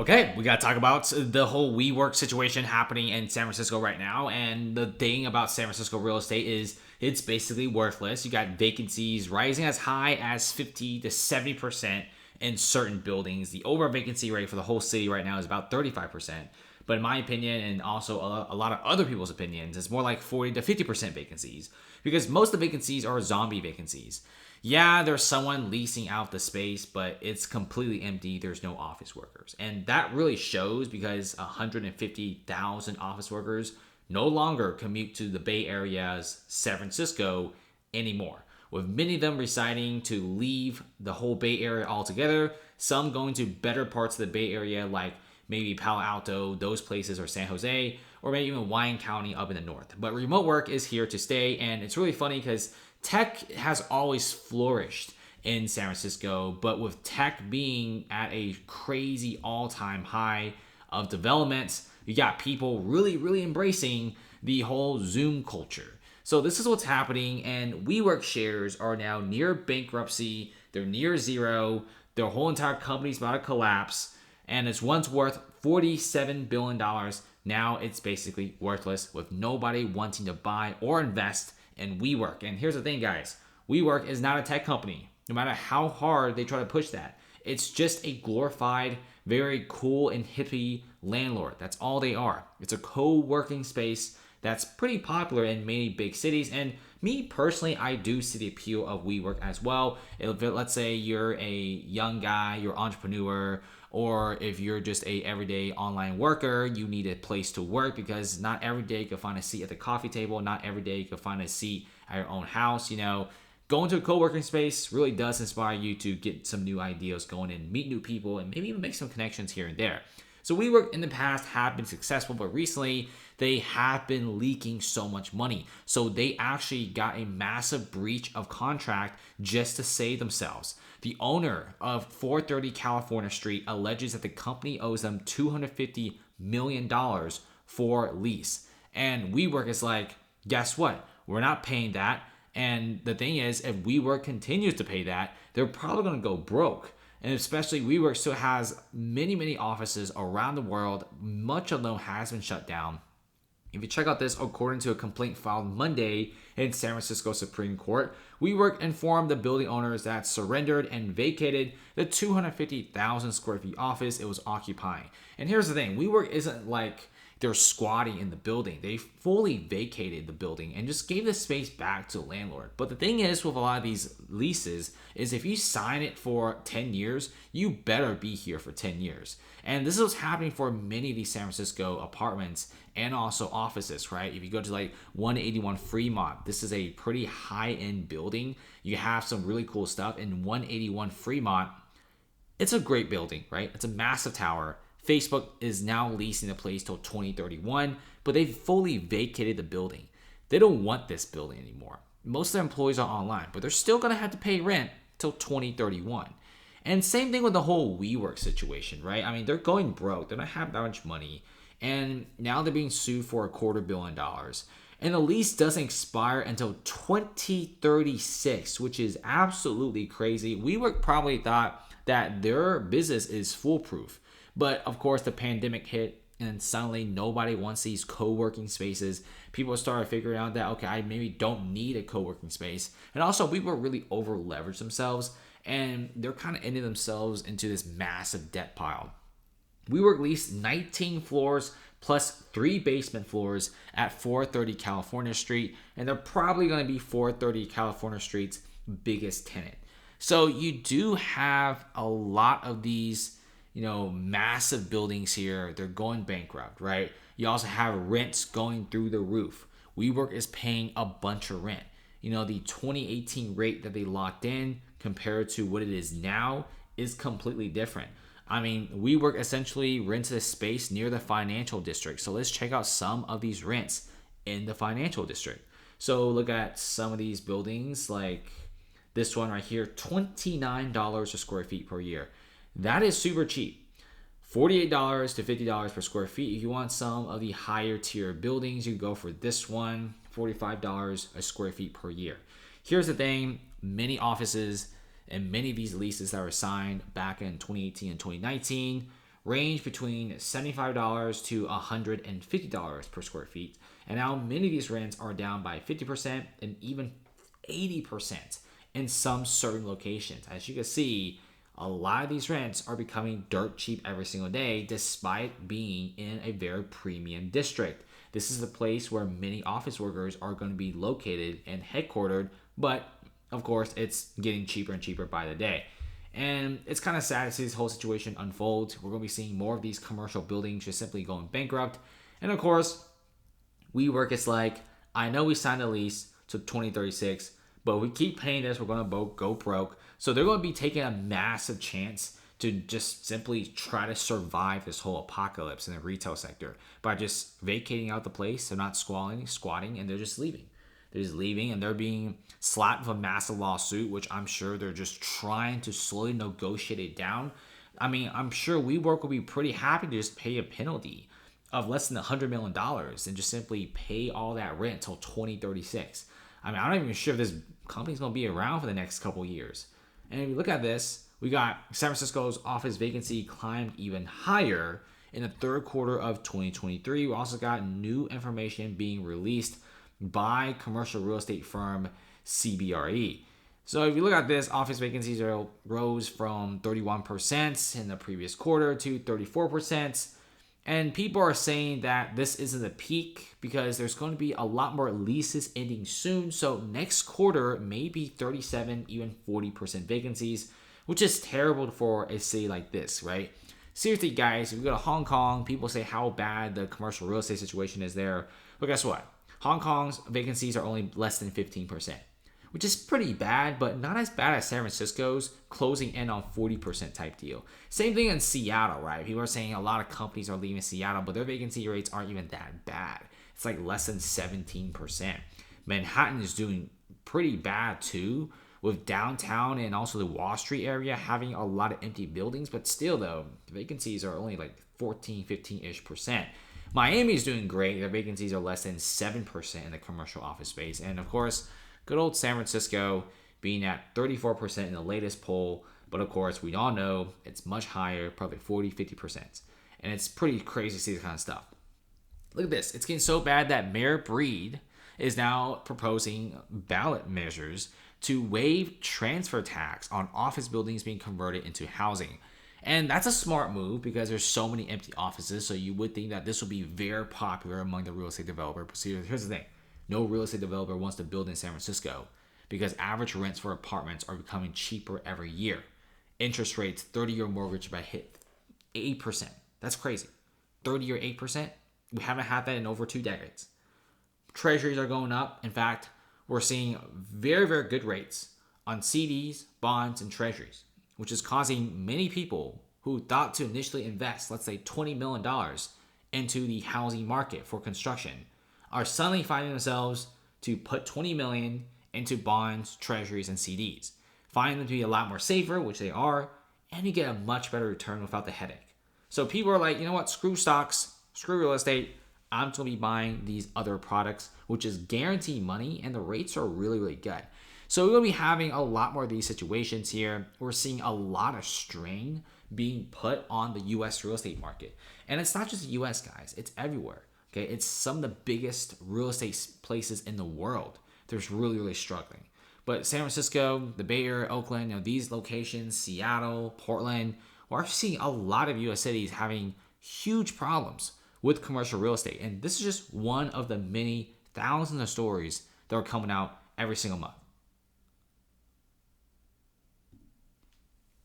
Okay, we got to talk about the whole WeWork situation happening in San Francisco right now. And the thing about San Francisco real estate is it's basically worthless. You got vacancies rising as high as 50 to 70% in certain buildings. The overall vacancy rate for the whole city right now is about 35%. But in my opinion, and also a lot of other people's opinions, it's more like 40 to 50% vacancies because most of the vacancies are zombie vacancies. Yeah, there's someone leasing out the space, but it's completely empty. There's no office workers. And that really shows because 150,000 office workers no longer commute to the Bay Area's San Francisco anymore, with many of them deciding to leave the whole Bay Area altogether, some going to better parts of the Bay Area like maybe Palo Alto, those places, or San Jose, or maybe even Wine County up in the north. But remote work is here to stay, and it's really funny because tech has always flourished in San Francisco, but with tech being at a crazy all-time high of development, you got people really embracing the whole Zoom culture. So this is what's happening, and WeWork shares are now near bankruptcy. They're near zero. Their whole entire company's about to collapse, and it's once worth $47 billion. Now it's basically worthless with nobody wanting to buy or invest in WeWork. And here's the thing, guys. WeWork is not a tech company, no matter how hard they try to push that. It's just a glorified, very cool and hippie landlord. That's all they are. It's a co-working space that's pretty popular in many big cities. And me personally, I do see the appeal of WeWork as well. If let's say you're a young guy, you're an entrepreneur, or if you're just a everyday online worker, you need a place to work because not every day you can find a seat at the coffee table. Not every day you can find a seat at your own house. Going to a co-working space really does inspire you to get some new ideas going and meet new people and maybe even make some connections here and there. So WeWork in the past have been successful, but recently they have been leaking so much money. So they actually got a massive breach of contract just to save themselves. The owner of 430 California Street alleges that the company owes them $250 million for lease. And WeWork is like, guess what? We're not paying that. And the thing is, if WeWork continues to pay that, they're probably going to go broke. And especially WeWork still has many offices around the world. Much of them has been shut down. If you check out this, according to a complaint filed Monday in San Francisco Supreme Court, WeWork informed the building owners that surrendered and vacated the 250,000 square feet office it was occupying. And here's the thing, WeWork isn't like they're squatting in the building. They fully vacated the building and just gave the space back to the landlord. But the thing is with a lot of these leases is if you sign it for 10 years, you better be here for 10 years. And this is what's happening for many of these San Francisco apartments and also offices, right? If you go to like 181 Fremont, this is a pretty high-end building. You have some really cool stuff. In 181 Fremont, it's a great building, right? It's a massive tower. Facebook is now leasing the place till 2031, but they've fully vacated the building. They don't want this building anymore. Most of their employees are online, but they're still going to have to pay rent till 2031. And same thing with the whole WeWork situation, right? I mean, they're going broke. They don't have that much money. And now they're being sued for $250 million. And the lease doesn't expire until 2036, which is absolutely crazy. WeWork probably thought that their business is foolproof. But of course, the pandemic hit and suddenly nobody wants these co-working spaces. People started figuring out that, okay, I maybe don't need a co-working space. And also, people really over-leveraged themselves and they're kind of ending themselves into this massive debt pile. WeWork leased 19 floors plus 3 basement floors at 430 California Street, and they're probably going to be 430 California Street's biggest tenant. So you do have a lot of these massive buildings here. They're going bankrupt, right? You also have rents going through the roof. WeWork is paying a bunch of rent. The 2018 rate that they locked in compared to what it is now is completely different. I mean, WeWork essentially rents a space near the financial district. So let's check out some of these rents in the financial district. So look at some of these buildings like this one right here, $29 a square feet per year. That is super cheap. $48 to $50 per square feet. If you want some of the higher tier buildings, you go for this one, $45 a square feet per year. Here's the thing, many offices and many of these leases that were signed back in 2018 and 2019 range between $75 to $150 per square feet. And now many of these rents are down by 50% and even 80% in some certain locations. As you can see, a lot of these rents are becoming dirt cheap every single day, despite being in a very premium district. This is the place where many office workers are going to be located and headquartered, but of course, it's getting cheaper and cheaper by the day. And it's kind of sad to see this whole situation unfold. We're going to be seeing more of these commercial buildings just simply going bankrupt. And of course, WeWork is like, I know we signed a lease to 2036, but we keep paying this, we're going to go broke. So they're going to be taking a massive chance to just simply try to survive this whole apocalypse in the retail sector by just vacating out the place. They're not squatting, and they're just leaving. They're just leaving, and they're being slapped with a massive lawsuit, which I'm sure they're just trying to slowly negotiate it down. I mean, I'm sure WeWork will be pretty happy to just pay a penalty of less than $100 million and just simply pay all that rent until 2036. I mean, I'm not even sure if this company's going to be around for the next couple years. And if you look at this, we got San Francisco's office vacancy climbed even higher in the third quarter of 2023. We also got new information being released by commercial real estate firm CBRE. So if you look at this, office vacancies rose from 31% in the previous quarter to 34%. And people are saying that this isn't a peak because there's going to be a lot more leases ending soon. So next quarter may be 37, even 40% vacancies, which is terrible for a city like this, right? Seriously, guys, if you go to Hong Kong, people say how bad the commercial real estate situation is there. But guess what? Hong Kong's vacancies are only less than 15%, which is pretty bad, but not as bad as San Francisco's closing in on 40% type deal. Same thing in Seattle, right? People are saying a lot of companies are leaving Seattle, but their vacancy rates aren't even that bad. It's like less than 17%. Manhattan is doing pretty bad too, with downtown and also the Wall Street area having a lot of empty buildings, but still though, the vacancies are only like 14, 15-ish percent. Miami is doing great. Their vacancies are less than 7% in the commercial office space. And of course, good old San Francisco being at 34% in the latest poll. But of course, we all know it's much higher, probably 40, 50%. And it's pretty crazy to see this kind of stuff. Look at this. It's getting so bad that Mayor Breed is now proposing ballot measures to waive transfer tax on office buildings being converted into housing. And that's a smart move because there's so many empty offices. So you would think that this would be very popular among the real estate developer. But see, here's the thing. No real estate developer wants to build in San Francisco because average rents for apartments are becoming cheaper every year. Interest rates, 30-year mortgage by hit 8%. That's crazy. 30-year 8%? We haven't had that in over 2 decades. Treasuries are going up. In fact, we're seeing very, very good rates on CDs, bonds, and treasuries, which is causing many people who thought to initially invest, let's say $20 million into the housing market for construction, are suddenly finding themselves to put $20 million into bonds, treasuries, and CDs. Find them to be a lot more safer, which they are, and you get a much better return without the headache. So people are like, you know what, screw stocks, screw real estate. I'm just going to be buying these other products, which is guaranteed money, and the rates are really, really good. So we're going to be having a lot more of these situations here. We're seeing a lot of strain being put on the U.S. real estate market. And it's not just the U.S., guys. It's everywhere. Okay, it's some of the biggest real estate places in the world. They're really, really struggling. But San Francisco, the Bay Area, Oakland, these locations, Seattle, Portland, we're seeing a lot of U.S. cities having huge problems with commercial real estate. And this is just one of the many thousands of stories that are coming out every single month.